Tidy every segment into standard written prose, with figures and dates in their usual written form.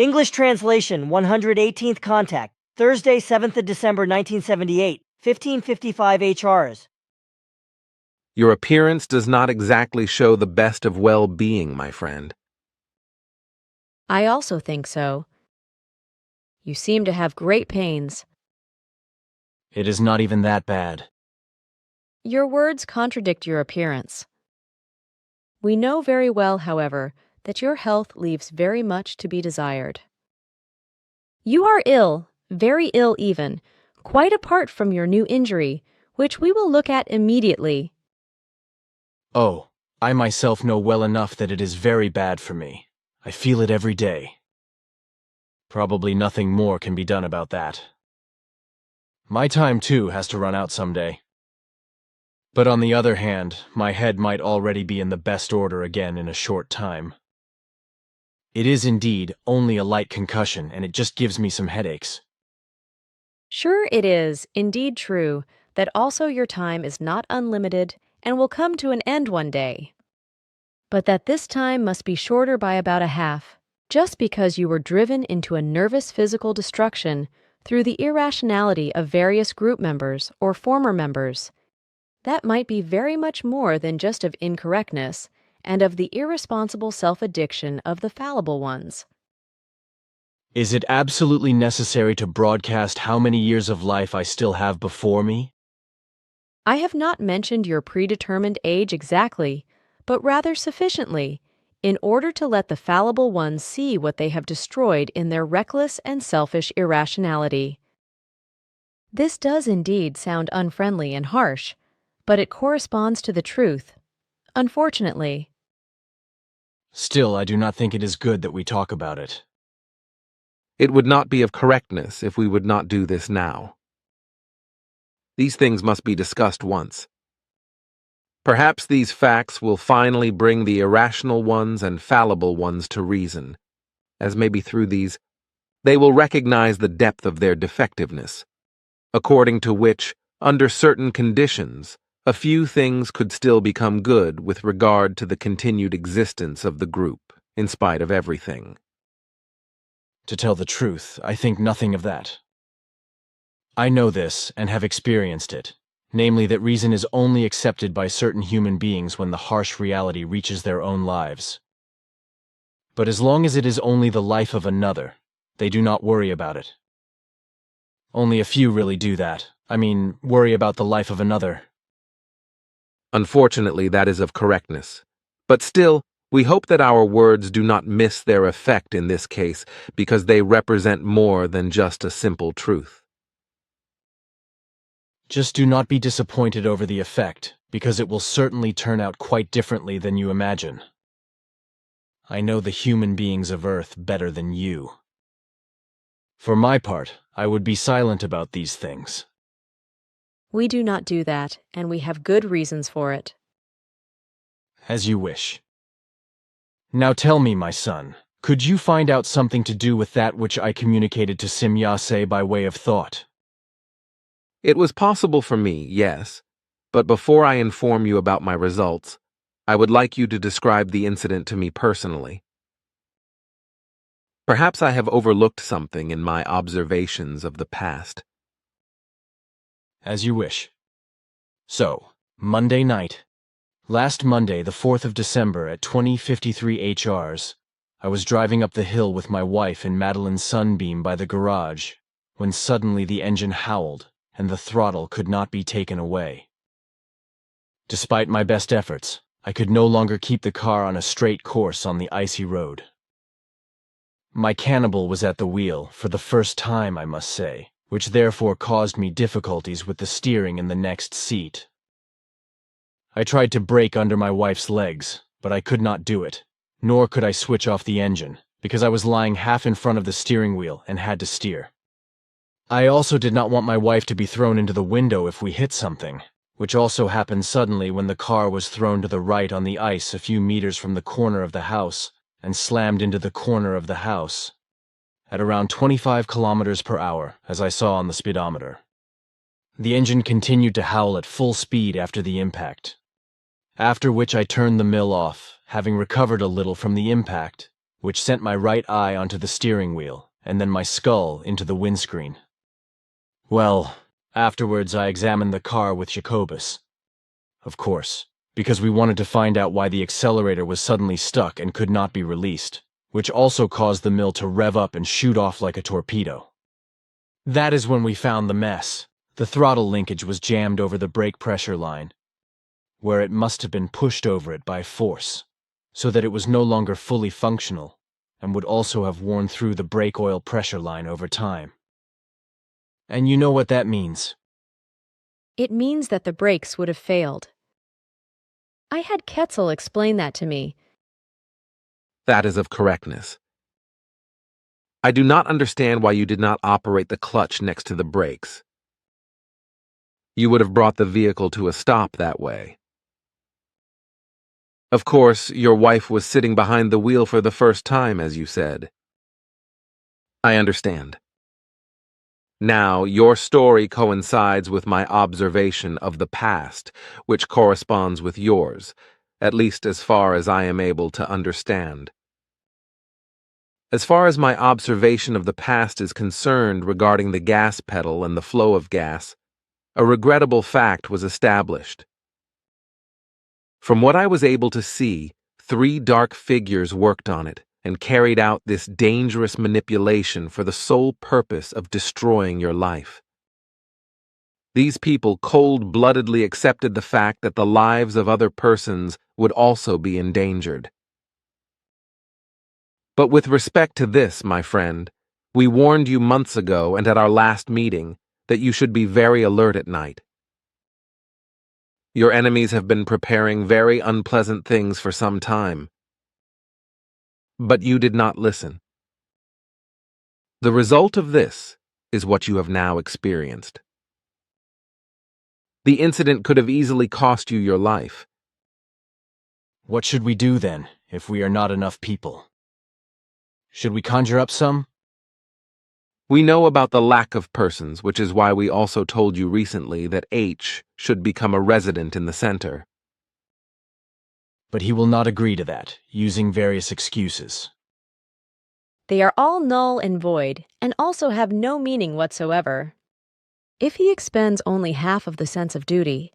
English translation 118th contact, Thursday, 7th of December 1978, 1555 HRs. Your appearance does not exactly show the best of well-being, my friend. I also think so. You seem to have great pains. It is not even that bad. Your words contradict your appearance. We know very well, however, that your health leaves very much to be desired. You are ill, very ill even, quite apart from your new injury, which we will look at immediately. Oh, I myself know well enough that it is very bad for me. I feel it every day. Probably nothing more can be done about that. My time, too, has to run out someday. But on the other hand, my head might already be in the best order again in a short time. It is indeed only a light concussion, and it just gives me some headaches. Sure, it is indeed true that also your time is not unlimited and will come to an end one day. But that this time must be shorter by about a half, just because you were driven into a nervous physical destruction through the irrationality of various group members or former members. That might be very much more than just of incorrectness and of the irresponsible self-addiction of the fallible ones. Is it absolutely necessary to broadcast how many years of life I still have before me? I have not mentioned your predetermined age exactly, but rather sufficiently, in order to let the fallible ones see what they have destroyed in their reckless and selfish irrationality. This does indeed sound unfriendly and harsh, but it corresponds to the truth, unfortunately. Still, I do not think it is good that we talk about it. It would not be of correctness if we would not do this now. These things must be discussed once. Perhaps these facts will finally bring the irrational ones and fallible ones to reason, as maybe through these they will recognize the depth of their defectiveness, according to which, under certain conditions, a few things could still become good with regard to the continued existence of the group, in spite of everything. To tell the truth, I think nothing of that. I know this and have experienced it, namely that reason is only accepted by certain human beings when the harsh reality reaches their own lives. But as long as it is only the life of another, they do not worry about it. Only a few really do that. I mean, worry about the life of another. Unfortunately, that is of correctness. But still, we hope that our words do not miss their effect in this case, because they represent more than just a simple truth. Just do not be disappointed over the effect, because it will certainly turn out quite differently than you imagine. I know the human beings of Earth better than you. For my part, I would be silent about these things. We do not do that, and we have good reasons for it. As you wish. Now tell me, my son, could you find out something to do with that which I communicated to Simyase by way of thought? It was possible for me, yes, but before I inform you about my results, I would like you to describe the incident to me personally. Perhaps I have overlooked something in my observations of the past. As you wish. So, Monday night. Last Monday, the 4th of December at 20:53 HRs, I was driving up the hill with my wife in Madeline's Sunbeam by the garage, when suddenly the engine howled and the throttle could not be taken away. Despite my best efforts, I could no longer keep the car on a straight course on the icy road. My cannibal was at the wheel, for the first time, I must say, which therefore caused me difficulties with the steering in the next seat. I tried to brake under my wife's legs, but I could not do it, nor could I switch off the engine, because I was lying half in front of the steering wheel and had to steer. I also did not want my wife to be thrown into the window if we hit something, which also happened suddenly when the car was thrown to the right on the ice a few meters from the corner of the house and slammed into the corner of the house, at around 25 kilometers per hour, as I saw on the speedometer. The engine continued to howl at full speed after the impact, after which I turned the mill off, having recovered a little from the impact, which sent my right eye onto the steering wheel and then my skull into the windscreen. Well, afterwards I examined the car with Jacobus. Of course, because we wanted to find out why the accelerator was suddenly stuck and could not be released, which also caused the mill to rev up and shoot off like a torpedo. That is when we found the mess. The throttle linkage was jammed over the brake pressure line, where it must have been pushed over it by force, so that it was no longer fully functional and would also have worn through the brake oil pressure line over time. And you know what that means. It means that the brakes would have failed. I had Ketzel explain that to me. That is of correctness. I do not understand why you did not operate the clutch next to the brakes. You would have brought the vehicle to a stop that way. Of course, your wife was sitting behind the wheel for the first time, as you said. I understand. Now, your story coincides with my observation of the past, which corresponds with yours, at least as far as I am able to understand. As far as my observation of the past is concerned regarding the gas pedal and the flow of gas, a regrettable fact was established. From what I was able to see, 3 dark figures worked on it and carried out this dangerous manipulation for the sole purpose of destroying your life. These people cold-bloodedly accepted the fact that the lives of other persons would also be endangered. But with respect to this, my friend, we warned you months ago and at our last meeting that you should be very alert at night. Your enemies have been preparing very unpleasant things for some time. But you did not listen. The result of this is what you have now experienced. The incident could have easily cost you your life. What should we do then, if we are not enough people? Should we conjure up some? We know about the lack of persons, which is why we also told you recently that H should become a resident in the center. But he will not agree to that, using various excuses. They are all null and void, and also have no meaning whatsoever. If he expends only half of the sense of duty,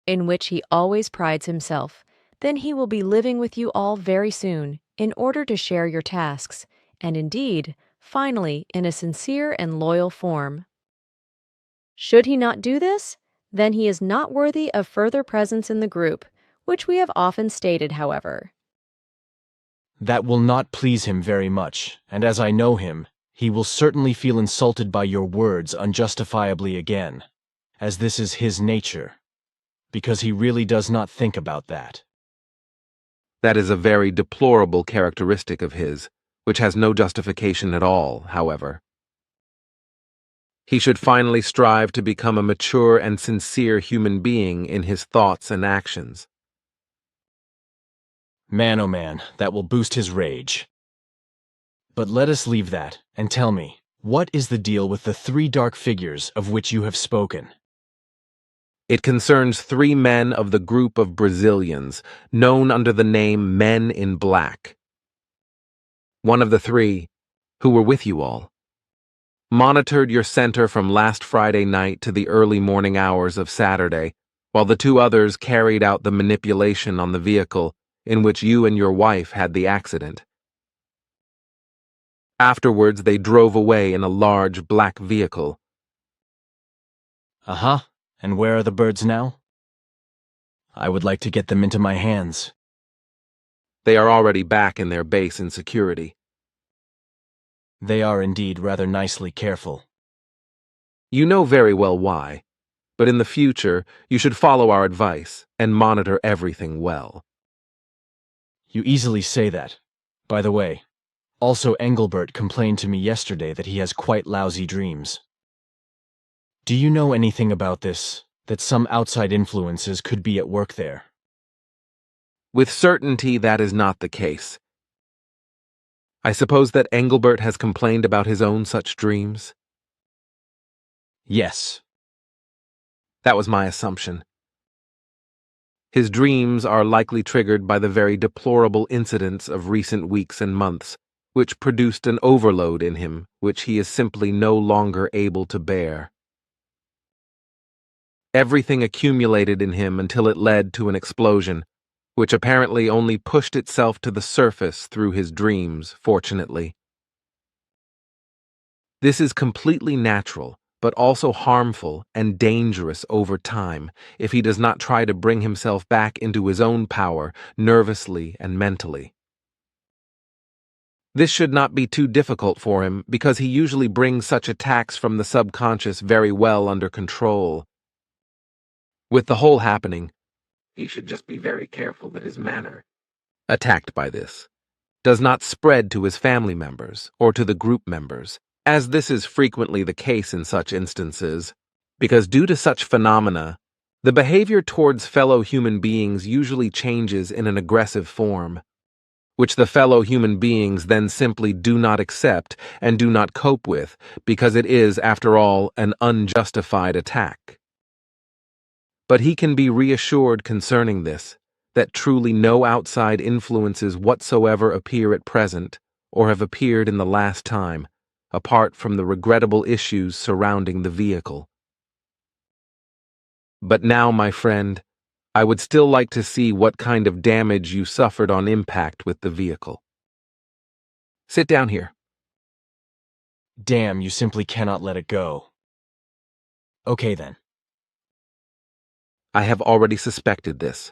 in which he always prides himself, then he will be living with you all very soon, in order to share your tasks, and indeed, finally, in a sincere and loyal form. Should he not do this, then he is not worthy of further presence in the group, which we have often stated, however. That will not please him very much, and as I know him, he will certainly feel insulted by your words unjustifiably again, as this is his nature, because he really does not think about that. That is a very deplorable characteristic of his, which has no justification at all, however. He should finally strive to become a mature and sincere human being in his thoughts and actions. Man, oh man, that will boost his rage. But let us leave that, and tell me, what is the deal with the 3 dark figures of which you have spoken? It concerns 3 men of the group of Brazilians, known under the name Men in Black. One of the 3, who were with you all, monitored your center from last Friday night to the early morning hours of Saturday, while the 2 others carried out the manipulation on the vehicle in which you and your wife had the accident. Afterwards, they drove away in a large black vehicle. Uh-huh. And where are the birds now? I would like to get them into my hands. They are already back in their base in security. They are indeed rather nicely careful. You know very well why, but in the future, you should follow our advice and monitor everything well. You easily say that. By the way, also Engelbert complained to me yesterday that he has quite lousy dreams. Do you know anything about this, that some outside influences could be at work there? With certainty, that is not the case. I suppose that Engelbert has complained about his own such dreams? Yes. That was my assumption. His dreams are likely triggered by the very deplorable incidents of recent weeks and months, which produced an overload in him which he is simply no longer able to bear. Everything accumulated in him until it led to an explosion, which apparently only pushed itself to the surface through his dreams, fortunately. This is completely natural, but also harmful and dangerous over time if he does not try to bring himself back into his own power nervously and mentally. This should not be too difficult for him because he usually brings such attacks from the subconscious very well under control. With the whole happening, he should just be very careful that his manner, attacked by this, does not spread to his family members or to the group members, as this is frequently the case in such instances, because due to such phenomena, the behavior towards fellow human beings usually changes in an aggressive form, which the fellow human beings then simply do not accept and do not cope with because it is, after all, an unjustified attack. But he can be reassured concerning this, that truly no outside influences whatsoever appear at present or have appeared in the last time, apart from the regrettable issues surrounding the vehicle. But now, my friend, I would still like to see what kind of damage you suffered on impact with the vehicle. Sit down here. Damn, you simply cannot let it go. Okay then. I have already suspected this.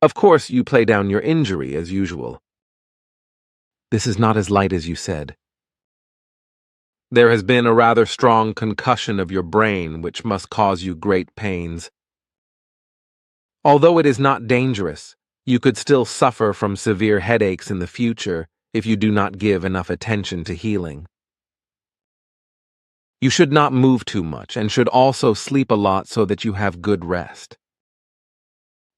Of course, you play down your injury as usual. This is not as light as you said. There has been a rather strong concussion of your brain which must cause you great pains. Although it is not dangerous, you could still suffer from severe headaches in the future if you do not give enough attention to healing. You should not move too much and should also sleep a lot so that you have good rest.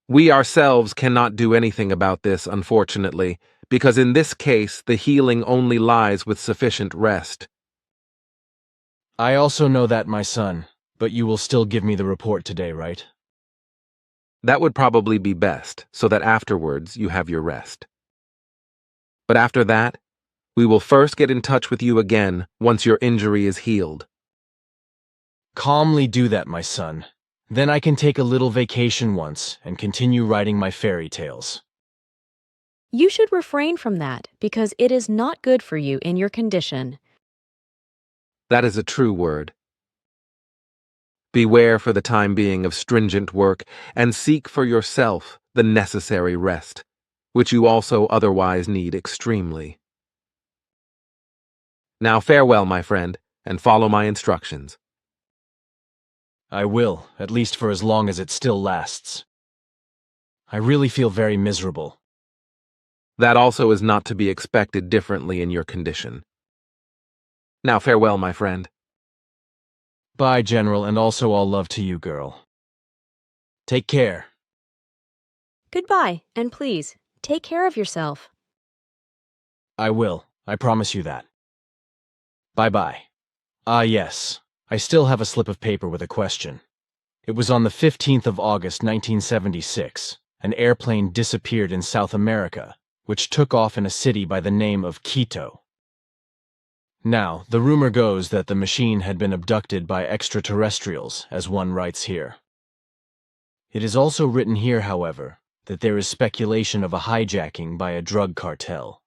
We ourselves cannot do anything about this, unfortunately, because in this case the healing only lies with sufficient rest. I also know that, my son, but you will still give me the report today, right? That would probably be best, so that afterwards you have your rest. But after that, we will first get in touch with you again once your injury is healed. Calmly do that, my son. Then I can take a little vacation once and continue writing my fairy tales. You should refrain from that because it is not good for you in your condition. That is a true word. Beware for the time being of stringent work and seek for yourself the necessary rest, which you also otherwise need extremely. Now farewell, my friend, and follow my instructions. I will, at least for as long as it still lasts. I really feel very miserable. That also is not to be expected differently in your condition. Now farewell, my friend. Bye, General, and also all love to you, girl. Take care. Goodbye, and please, take care of yourself. I will. I promise you that. Bye-bye. Ah, yes. I still have a slip of paper with a question. It was on the 15th of August, 1976. An airplane disappeared in South America, which took off in a city by the name of Quito. Now, the rumor goes that the machine had been abducted by extraterrestrials, as one writes here. It is also written here, however, that there is speculation of a hijacking by a drug cartel.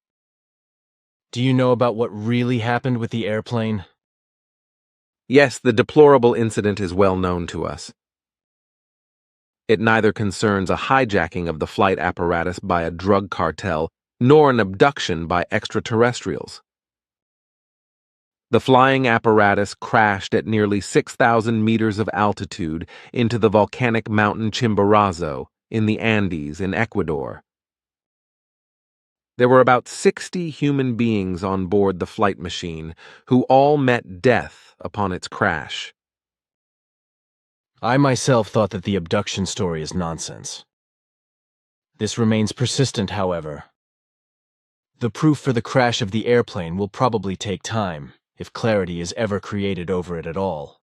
Do you know about what really happened with the airplane? Yes, the deplorable incident is well known to us. It neither concerns a hijacking of the flight apparatus by a drug cartel nor an abduction by extraterrestrials. The flying apparatus crashed at nearly 6,000 meters of altitude into the volcanic mountain Chimborazo in the Andes in Ecuador. There were about 60 human beings on board the flight machine who all met death upon its crash. I myself thought that the abduction story is nonsense. This remains persistent, however. The proof for the crash of the airplane will probably take time, if clarity is ever created over it at all.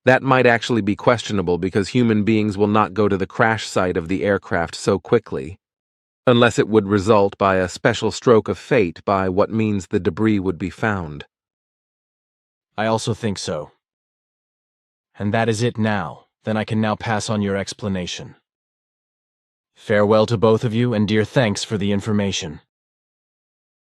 That might actually be questionable because human beings will not go to the crash site of the aircraft so quickly, unless it would result by a special stroke of fate by what means the debris would be found. I also think so. And that is it now. Then I can now pass on your explanation. Farewell to both of you, and dear thanks for the information.